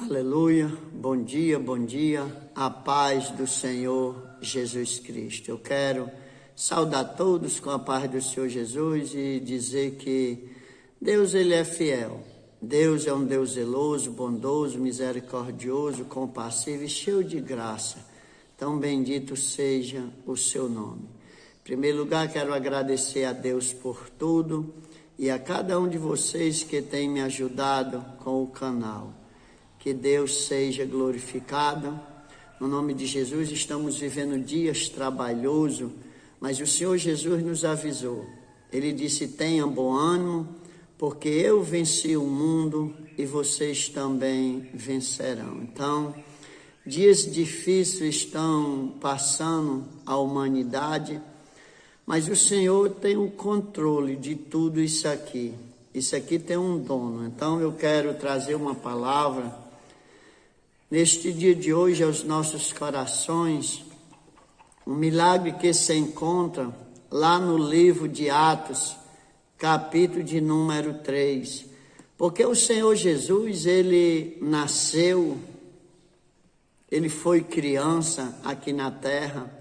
Aleluia, bom dia, a paz do Senhor Jesus Cristo. Eu quero saudar todos com a paz do Senhor Jesus e dizer que Deus, Ele é fiel. Deus é um Deus zeloso, bondoso, misericordioso, compassivo e cheio de graça. Tão bendito seja o seu nome. Em primeiro lugar, quero agradecer a Deus por tudo e a cada um de vocês que tem me ajudado com o canal. Que Deus seja glorificado. No nome de Jesus, estamos vivendo dias trabalhosos, mas o Senhor Jesus nos avisou. Ele disse: tenham bom ânimo, porque eu venci o mundo e vocês também vencerão. Então, dias difíceis estão passando a humanidade, mas o Senhor tem o controle de tudo isso aqui. Isso aqui tem um dono. Então, eu quero trazer uma palavra neste dia de hoje aos nossos corações, um milagre que se encontra lá no livro de Atos, capítulo de número 3. Porque o Senhor Jesus, ele nasceu, ele foi criança aqui na terra,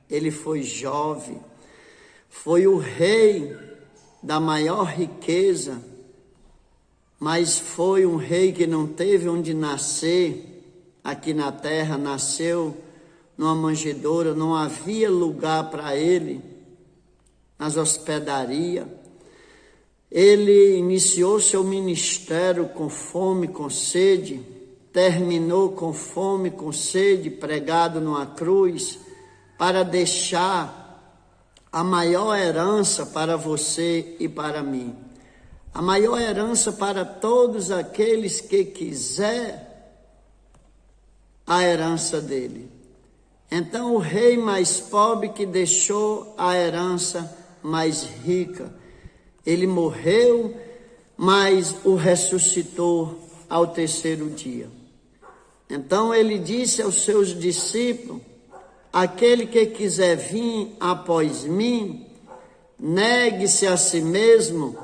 ele foi jovem, foi o rei da maior riqueza, mas foi um rei que não teve onde nascer. Aqui na terra, nasceu numa manjedoura, não havia lugar para ele, nas hospedarias. Ele iniciou seu ministério com fome, com sede, terminou com fome, com sede, pregado numa cruz, para deixar a maior herança para você e para mim. A maior herança para todos aqueles que quiser a herança dele. Então o rei mais pobre que deixou a herança mais rica, ele morreu, mas o ressuscitou ao terceiro dia. Então ele disse aos seus discípulos: aquele que quiser vir após mim, negue-se a si mesmo,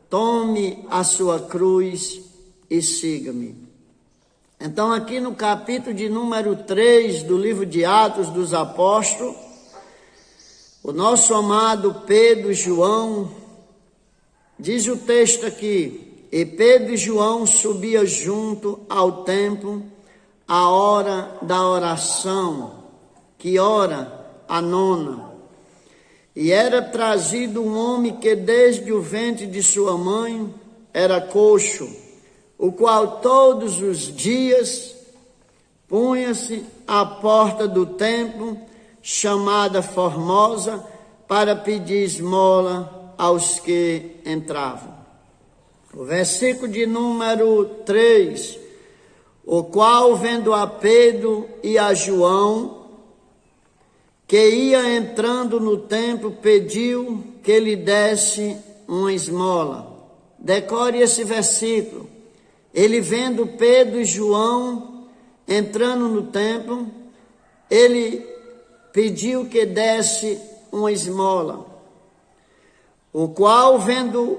tome a sua cruz e siga-me. Então, aqui no capítulo de número 3 do livro de Atos dos Apóstolos, o nosso amado Pedro e João, diz o texto aqui: e Pedro e João subiam junto ao templo à hora da oração, que hora? A nona. E era trazido um homem que desde o ventre de sua mãe era coxo, o qual todos os dias punha-se à porta do templo, chamada Formosa, para pedir esmola aos que entravam. O versículo de número 3, o qual, vendo a Pedro e a João, que ia entrando no templo, pediu que lhe desse uma esmola. Decore esse versículo. Ele, vendo Pedro e João entrando no templo, ele pediu que desse uma esmola. O qual, vendo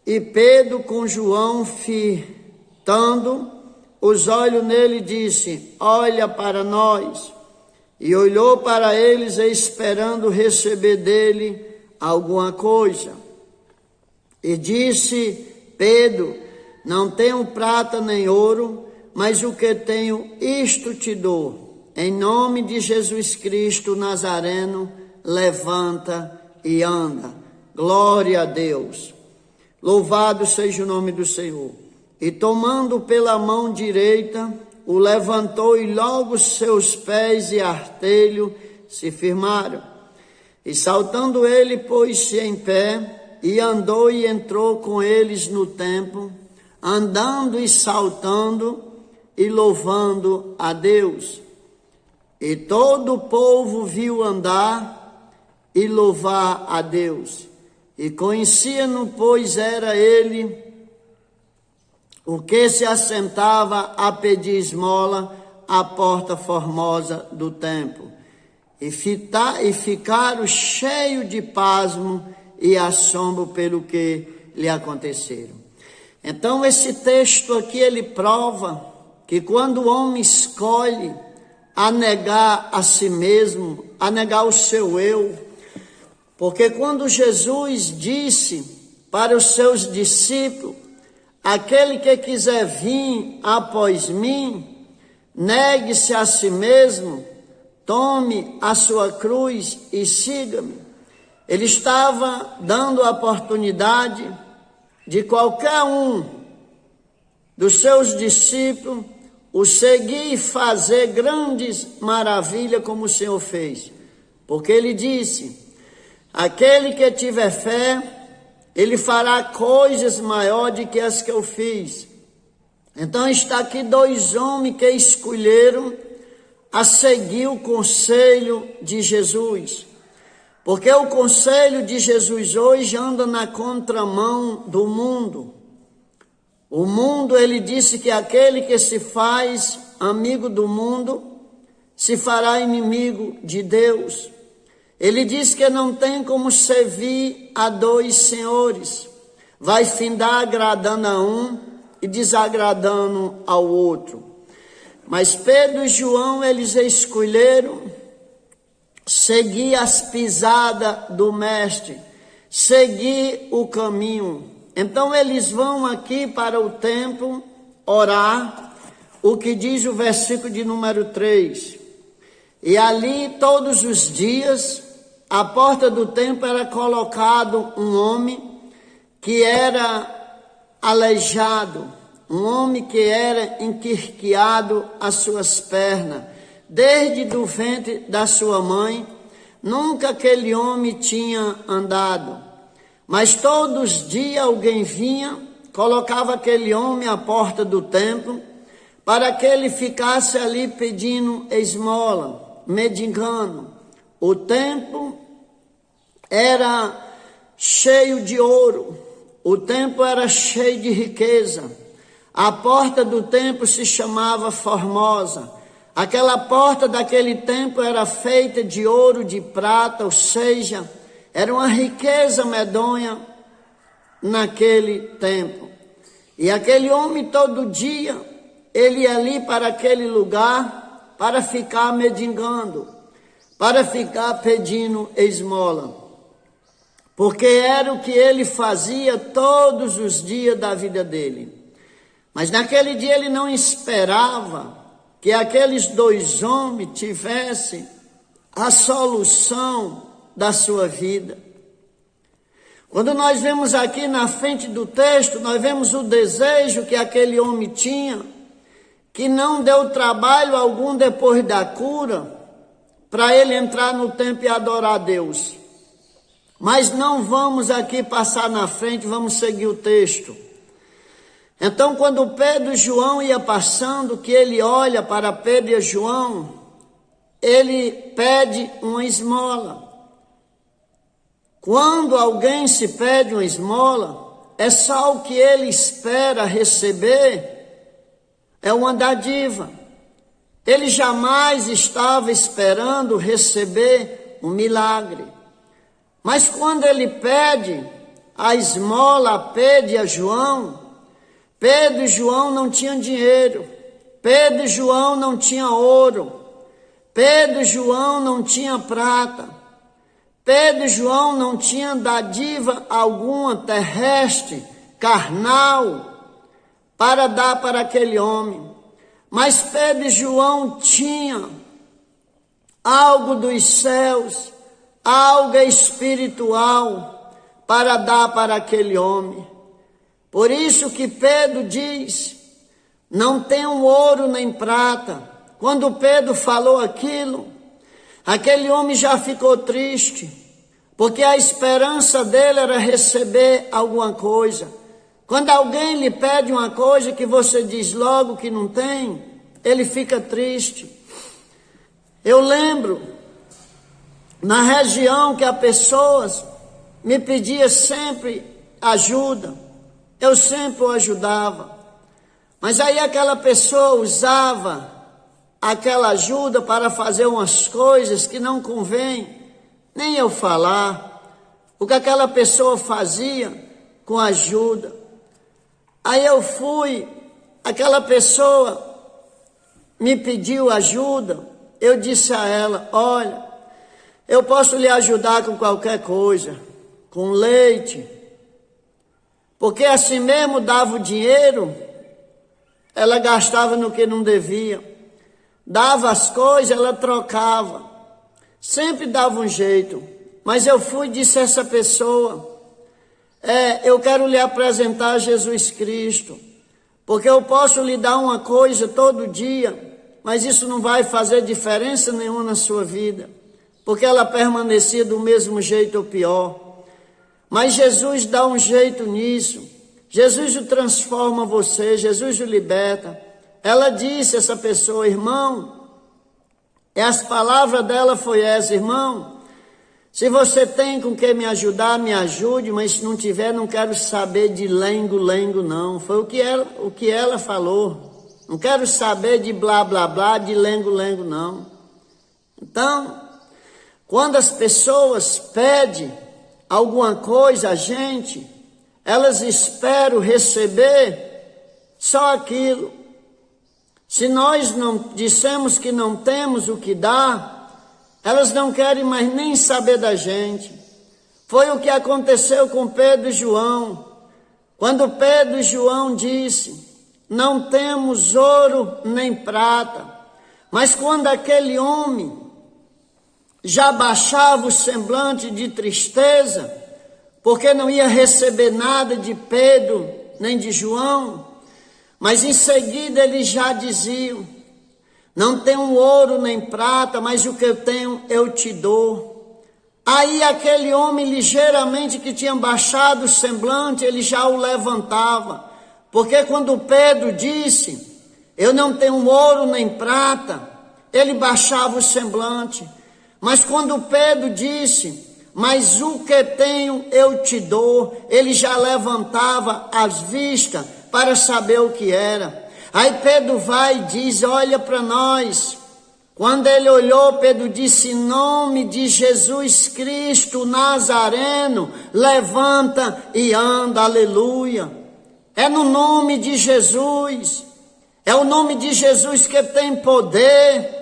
e Pedro com João fitando os olhos nele, disse: olha para nós. E olhou para eles, esperando receber dele alguma coisa. E disse Pedro: não tenho prata nem ouro, mas o que tenho, isto te dou. Em nome de Jesus Cristo Nazareno, levanta e anda. Glória a Deus. Louvado seja o nome do Senhor. E tomando pela mão direita, o levantou, e logo seus pés e artelho se firmaram. E saltando ele, pôs-se em pé, e andou e entrou com eles no templo, andando e saltando e louvando a Deus. E todo o povo viu andar e louvar a Deus. E conhecia-no, pois era ele o que se assentava a pedir esmola à porta formosa do templo. E ficaram cheios de pasmo e assombro pelo que lhe aconteceram. Então esse texto aqui, ele prova que quando o homem escolhe a negar a si mesmo, a negar o seu eu, porque quando Jesus disse para os seus discípulos, aquele que quiser vir após mim, negue-se a si mesmo, tome a sua cruz e siga-me. Ele estava dando a oportunidade de qualquer um dos seus discípulos o seguir e fazer grandes maravilhas como o Senhor fez. Porque ele disse, aquele que tiver fé, ele fará coisas maiores do que as que eu fiz. Então está aqui 2 homens que escolheram a seguir o conselho de Jesus. Porque o conselho de Jesus hoje anda na contramão do mundo. O mundo, ele disse que aquele que se faz amigo do mundo, se fará inimigo de Deus. Ele diz que não tem como servir a 2 senhores. Vai findar agradando a um e desagradando ao outro. Mas Pedro e João, eles escolheram seguir as pisadas do mestre, seguir o caminho. Então eles vão aqui para o templo orar, o que diz o versículo de número 3. E ali todos os dias, à porta do templo era colocado um homem que era aleijado, um homem que era enquirqueado as suas pernas, desde do ventre da sua mãe, nunca aquele homem tinha andado. Mas todos os dias alguém vinha, colocava aquele homem à porta do templo, para que ele ficasse ali pedindo esmola, mendigando. O templo era cheio de ouro, o templo era cheio de riqueza. A porta do templo se chamava Formosa. Aquela porta daquele templo era feita de ouro, de prata, ou seja, era uma riqueza medonha naquele templo. E aquele homem todo dia, ele ia ali para aquele lugar para ficar mendigando, para ficar pedindo esmola. Porque era o que ele fazia todos os dias da vida dele. Mas naquele dia ele não esperava que aqueles 2 homens tivessem a solução da sua vida. Quando nós vemos aqui na frente do texto, nós vemos o desejo que aquele homem tinha, que não deu trabalho algum depois da cura, para ele entrar no templo e adorar a Deus. Mas não vamos aqui passar na frente, vamos seguir o texto. Então, quando Pedro e João ia passando, que ele olha para Pedro e João, ele pede uma esmola. Quando alguém se pede uma esmola, é só o que ele espera receber, é uma dádiva. Ele jamais estava esperando receber um milagre. Mas quando ele pede a esmola a Pedro e a João, Pedro e João não tinham dinheiro, Pedro e João não tinham ouro, Pedro e João não tinham prata, Pedro e João não tinham dádiva alguma terrestre, carnal, para dar para aquele homem. Mas Pedro e João tinham algo dos céus, algo espiritual para dar para aquele homem. Por isso que Pedro diz, não tenho ouro nem prata. Quando Pedro falou aquilo, aquele homem já ficou triste, porque a esperança dele era receber alguma coisa. Quando alguém lhe pede uma coisa que você diz logo que não tem, ele fica triste. Eu lembro, na região que as pessoas me pediam sempre ajuda, eu sempre o ajudava. Mas aí aquela pessoa usava aquela ajuda para fazer umas coisas que não convém nem eu falar. O que aquela pessoa fazia com ajuda. Aí eu fui, aquela pessoa me pediu ajuda, eu disse a ela: olha, eu posso lhe ajudar com qualquer coisa, com leite, porque assim mesmo dava o dinheiro, ela gastava no que não devia, dava as coisas, ela trocava, sempre dava um jeito. Mas eu fui e disse a essa pessoa: eu quero lhe apresentar Jesus Cristo, porque eu posso lhe dar uma coisa todo dia, mas isso não vai fazer diferença nenhuma na sua vida, porque ela permanecia do mesmo jeito ou pior. Mas Jesus dá um jeito nisso, Jesus o transforma você, Jesus o liberta. Ela disse, essa pessoa: irmão, as palavras dela foi essa: irmão, se você tem com que me ajudar, me ajude, mas se não tiver, não quero saber de lengo-lengo não. Foi o que ela falou. Não quero saber de blá, blá, blá, de lengo-lengo não. Então, quando as pessoas pedem alguma coisa a gente, elas esperam receber só aquilo. Se nós não dissemos que não temos o que dar, elas não querem mais nem saber da gente. Foi o que aconteceu com Pedro e João. Quando Pedro e João disse: não temos ouro nem prata. Mas quando aquele homem já baixava o semblante de tristeza, porque não ia receber nada de Pedro nem de João, mas em seguida eles já diziam: não tenho ouro nem prata, mas o que eu tenho eu te dou. Aí aquele homem ligeiramente que tinha baixado o semblante, ele já o levantava, porque quando Pedro disse: eu não tenho ouro nem prata, ele baixava o semblante. Mas quando Pedro disse: mas o que tenho eu te dou, ele já levantava as vistas para saber o que era. Aí Pedro vai e diz: olha para nós. Quando ele olhou, Pedro disse: em nome de Jesus Cristo Nazareno, levanta e anda, aleluia. É no nome de Jesus, é o nome de Jesus que tem poder,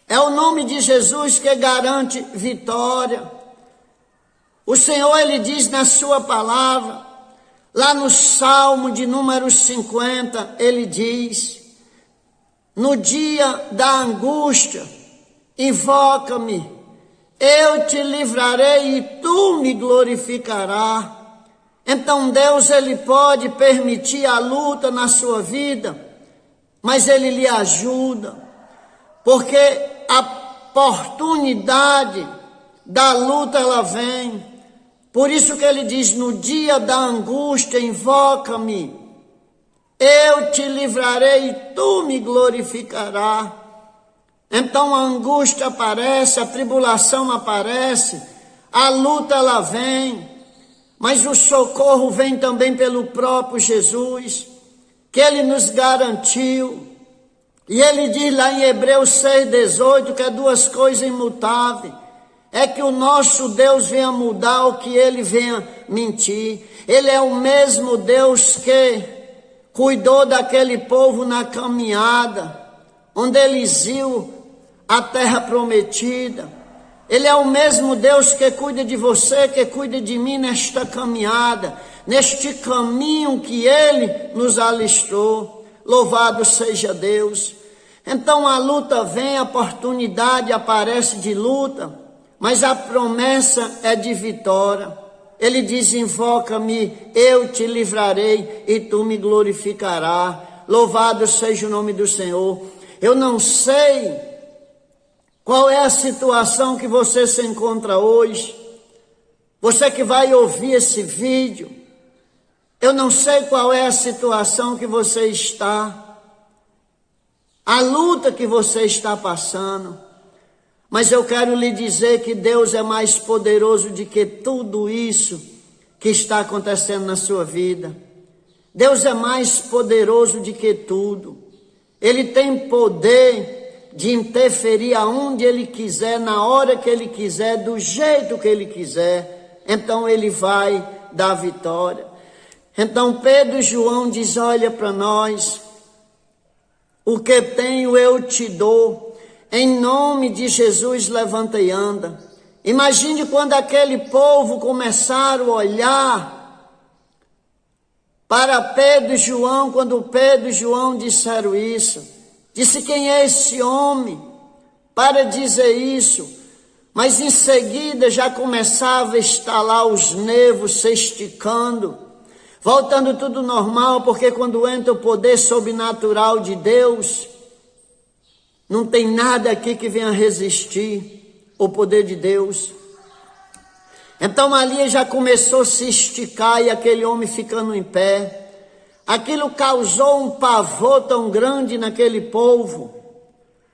é o nome de Jesus que garante vitória. O Senhor, ele diz na sua palavra, lá no Salmo de número 50, ele diz: no dia da angústia, invoca-me, eu te livrarei e tu me glorificarás. Então Deus, ele pode permitir a luta na sua vida, mas ele lhe ajuda, porque a oportunidade da luta ela vem. Por isso que ele diz: no dia da angústia, invoca-me, eu te livrarei e tu me glorificarás. Então a angústia aparece, a tribulação aparece, a luta ela vem, mas o socorro vem também pelo próprio Jesus, que ele nos garantiu. E ele diz lá em Hebreus 6,18 que é duas coisas imutáveis: é que o nosso Deus venha mudar ou que ele venha mentir. Ele é o mesmo Deus que cuidou daquele povo na caminhada, onde eles iam à terra prometida. Ele é o mesmo Deus que cuida de você, que cuida de mim nesta caminhada, neste caminho que ele nos alistou. Louvado seja Deus. Então a luta vem, a oportunidade aparece de luta, mas a promessa é de vitória. Ele diz: invoca-me, eu te livrarei e tu me glorificarás. Louvado seja o nome do Senhor. Eu não sei qual é a situação que você se encontra hoje. Você que vai ouvir esse vídeo, eu não sei qual é a situação que você está, a luta que você está passando, mas eu quero lhe dizer que Deus é mais poderoso do que tudo isso que está acontecendo na sua vida. Deus é mais poderoso do que tudo. Ele tem poder de interferir aonde ele quiser, na hora que ele quiser, do jeito que ele quiser. Então ele vai dar vitória. Então Pedro e João diz: olha para nós, O que tenho eu te dou. Em nome de Jesus, levanta e anda. Imagine quando aquele povo começaram a olhar para Pedro e João, quando Pedro e João disseram isso. Disse: quem é esse homem para dizer isso? Mas em seguida já começava a estalar os nervos, se esticando, voltando tudo normal, porque quando entra o poder sobrenatural de Deus, não tem nada aqui que venha resistir o poder de Deus. Então ali já começou a se esticar e aquele homem ficando em pé. Aquilo causou um pavor tão grande naquele povo.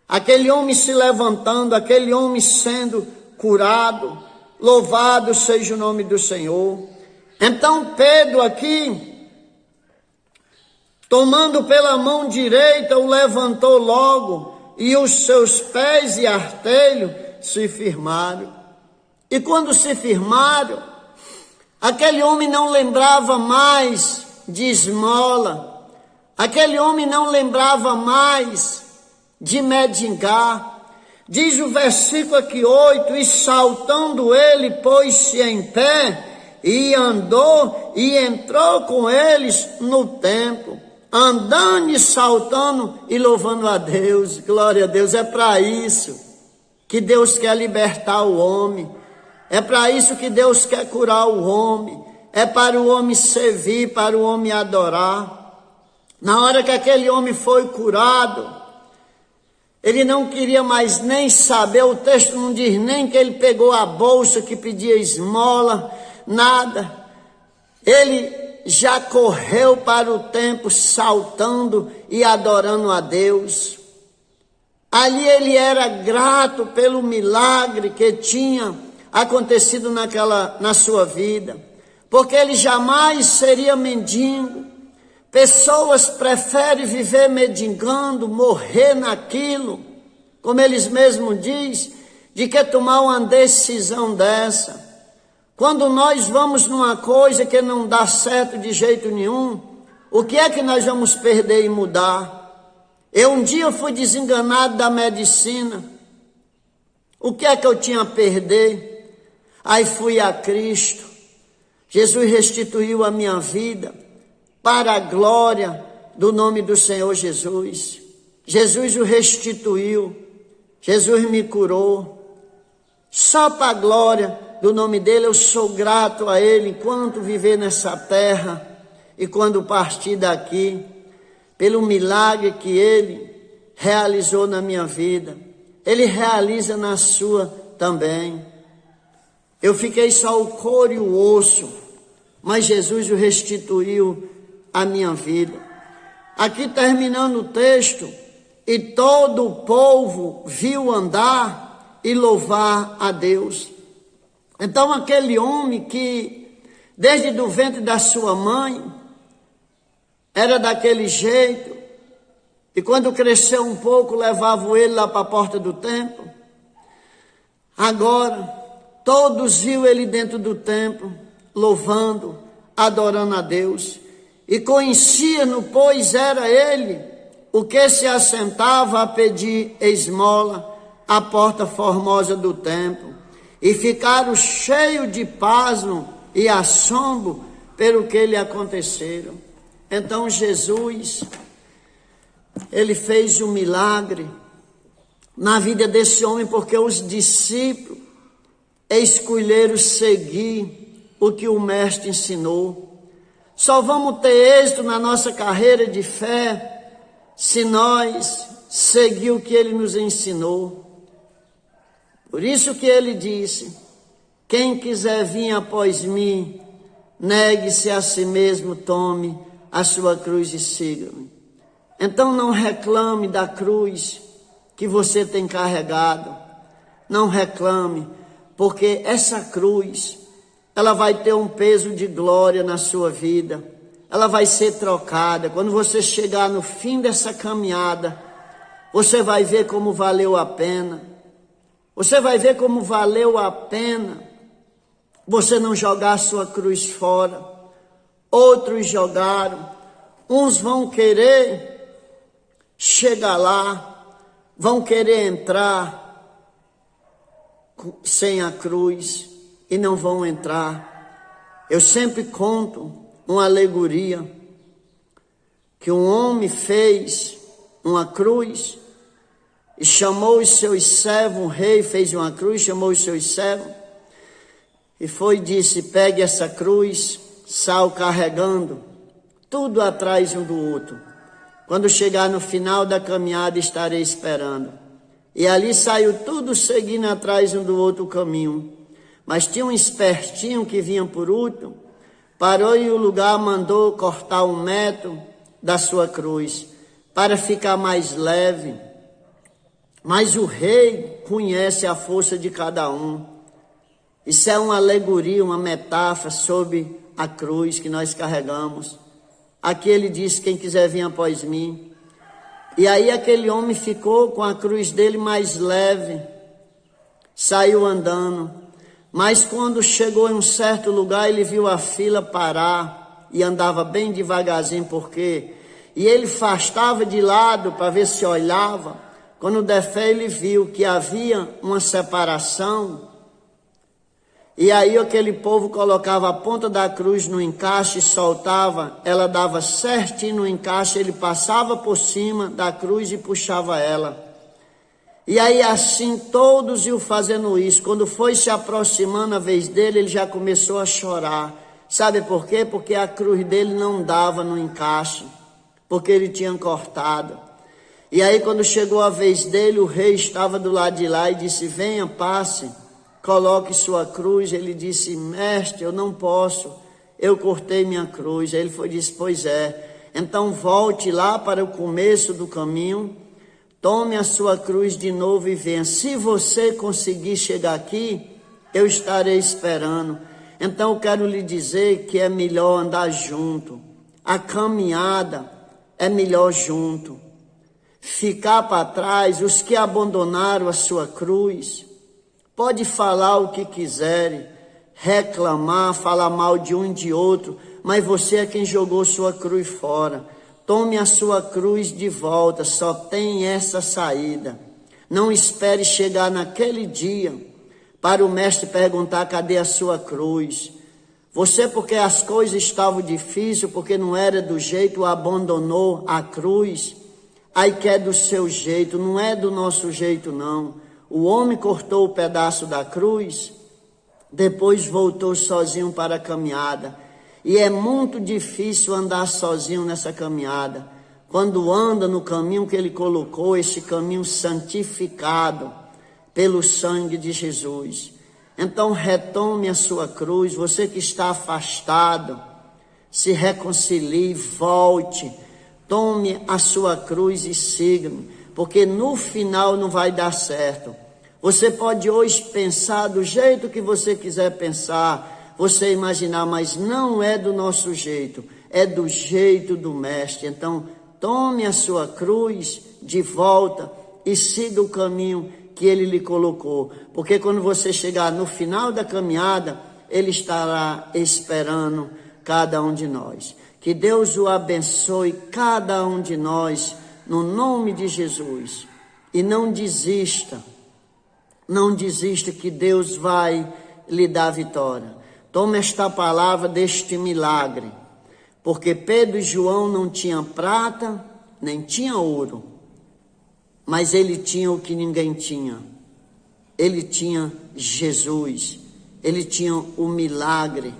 Aquele homem se levantando, aquele homem sendo curado. Louvado seja o nome do Senhor. Então Pedro aqui, tomando pela mão direita, o levantou logo, e os seus pés e artelho se firmaram. E quando se firmaram, aquele homem não lembrava mais de esmola, aquele homem não lembrava mais de mendigar. Diz o versículo aqui 8, e saltando ele, pôs-se em pé, e andou, e entrou com eles no templo, andando e saltando e louvando a Deus. Glória a Deus. É para isso que Deus quer libertar o homem, é para isso que Deus quer curar o homem, é para o homem servir, para o homem adorar. Na hora que aquele homem foi curado, ele não queria mais nem saber, o texto não diz nem que ele pegou a bolsa que pedia esmola, nada. Ele já correu para o templo saltando e adorando a Deus. Ali ele era grato pelo milagre que tinha acontecido na sua vida, porque ele jamais seria mendigo. Pessoas preferem viver mendigando, morrer naquilo, como eles mesmos dizem, de que tomar uma decisão dessa. Quando nós vamos numa coisa que não dá certo de jeito nenhum, o que é que nós vamos perder e mudar? Eu um dia fui desenganado da medicina. O que é que eu tinha a perder? Aí fui a Cristo. Jesus restituiu a minha vida para a glória do nome do Senhor Jesus. Jesus o restituiu. Jesus me curou. Só para a glória do nome dele, eu sou grato a ele enquanto viver nessa terra e quando partir daqui, pelo milagre que ele realizou na minha vida. Ele realiza na sua também. Eu fiquei só o couro e o osso, mas Jesus o restituiu a minha vida. Aqui terminando o texto, e todo o povo viu andar e louvar a Deus. Então aquele homem que desde do ventre da sua mãe era daquele jeito, e quando cresceu um pouco levavam ele lá para a porta do templo. Agora todos viam ele dentro do templo, louvando, adorando a Deus. E conheciam, pois era ele o que se assentava a pedir esmola à porta formosa do templo. E ficaram cheios de pasmo e assombro pelo que lhe aconteceram. Então Jesus, ele fez um milagre na vida desse homem, porque os discípulos escolheram seguir o que o mestre ensinou. Só vamos ter êxito na nossa carreira de fé se nós seguir o que ele nos ensinou. Por isso que ele disse: quem quiser vir após mim, negue-se a si mesmo, tome a sua cruz e siga-me. Então não reclame da cruz que você tem carregado. Não reclame, porque essa cruz, ela vai ter um peso de glória na sua vida. Ela vai ser trocada. Quando você chegar no fim dessa caminhada, você vai ver como valeu a pena. Você vai ver como valeu a pena você não jogar a sua cruz fora. Outros jogaram. Uns vão querer Chega lá, vão querer entrar sem a cruz e não vão entrar. Eu sempre conto uma alegoria que um homem fez uma cruz e chamou os seus servos, um rei fez uma cruz, chamou os seus servos e foi e disse: pegue essa cruz, saiu carregando, tudo atrás um do outro. Quando chegar no final da caminhada, estarei esperando. E ali saiu tudo seguindo atrás um do outro caminho. Mas tinha um espertinho que vinha por último, parou em um lugar, mandou cortar 1 metro da sua cruz, para ficar mais leve. Mas o rei conhece a força de cada um. Isso é uma alegoria, uma metáfora sobre a cruz que nós carregamos. Aqui ele disse: quem quiser vir após mim. E aí aquele homem ficou com a cruz dele mais leve, saiu andando. Mas quando chegou em um certo lugar, ele viu a fila parar e andava bem devagarzinho, porque e ele afastava de lado para ver se olhava. Quando der fé, ele viu que havia uma separação. E aí aquele povo colocava a ponta da cruz no encaixe e soltava, ela dava certinho no encaixe, ele passava por cima da cruz e puxava ela. E aí assim todos iam fazendo isso. Quando foi se aproximando a vez dele, ele já começou a chorar. Sabe por quê? Porque a cruz dele não dava no encaixe, porque ele tinha cortado. E aí quando chegou a vez dele, o rei estava do lado de lá e disse: venha, passe, coloque sua cruz. Ele disse: mestre, eu não posso, eu cortei minha cruz. Aí ele disse: pois é, então volte lá para o começo do caminho, tome a sua cruz de novo e venha. Se você conseguir chegar aqui, eu estarei esperando. Então eu quero lhe dizer que é melhor andar junto. A caminhada é melhor junto. Ficar para trás, os que abandonaram a sua cruz, pode falar o que quiserem, reclamar, falar mal de um e de outro, mas você é quem jogou sua cruz fora. Tome a sua cruz de volta, só tem essa saída. Não espere chegar naquele dia para o mestre perguntar: cadê a sua cruz? Você, porque as coisas estavam difíceis, porque não era do jeito, abandonou a cruz. Aí quer do seu jeito, não é do nosso jeito não. O homem cortou o pedaço da cruz, depois voltou sozinho para a caminhada. E é muito difícil andar sozinho nessa caminhada. Quando anda no caminho que ele colocou, esse caminho santificado pelo sangue de Jesus. Então retome a sua cruz, você que está afastado, se reconcilie, volte, tome a sua cruz e siga-me, porque no final não vai dar certo. Você pode hoje pensar do jeito que você quiser pensar, você imaginar, mas não é do nosso jeito, é do jeito do mestre. Então tome a sua cruz de volta e siga o caminho que ele lhe colocou, porque quando você chegar no final da caminhada, ele estará esperando cada um de nós. Que Deus o abençoe, cada um de nós, no nome de Jesus. E não desista, que Deus vai lhe dar vitória. Tome esta palavra deste milagre, porque Pedro e João não tinham prata, nem tinham ouro, mas ele tinha o que ninguém tinha. Ele tinha Jesus, ele tinha o milagre,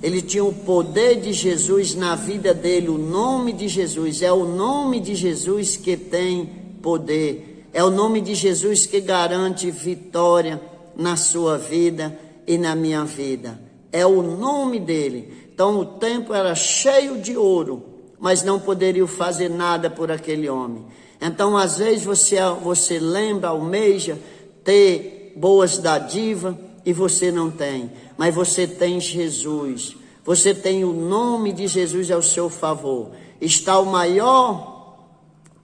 ele tinha o poder de Jesus na vida dele. O nome de Jesus, é o nome de Jesus que tem poder. É o nome de Jesus que garante vitória na sua vida e na minha vida. É o nome dele. Então o templo era cheio de ouro, mas não poderiam fazer nada por aquele homem. Então às vezes você lembra, almeja ter boas dádivas e você não tem. Mas você tem Jesus, você tem o nome de Jesus ao seu favor. Está o maior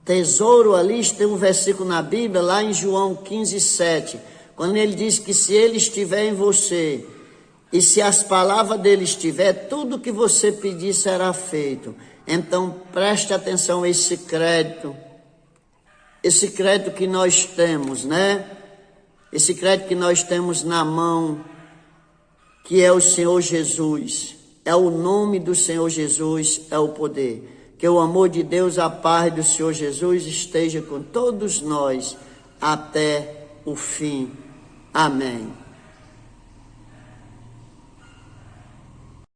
tesouro ali. Tem um versículo na Bíblia, lá em João 15:7, quando ele diz que se ele estiver em você, e se as palavras dele estiver, tudo que você pedir será feito. Então preste atenção a esse crédito esse crédito que nós temos, né? Esse crédito que nós temos na mão, que é o Senhor Jesus, é o nome do Senhor Jesus, é o poder. Que o amor de Deus, a paz do Senhor Jesus esteja com todos nós até o fim. Amém.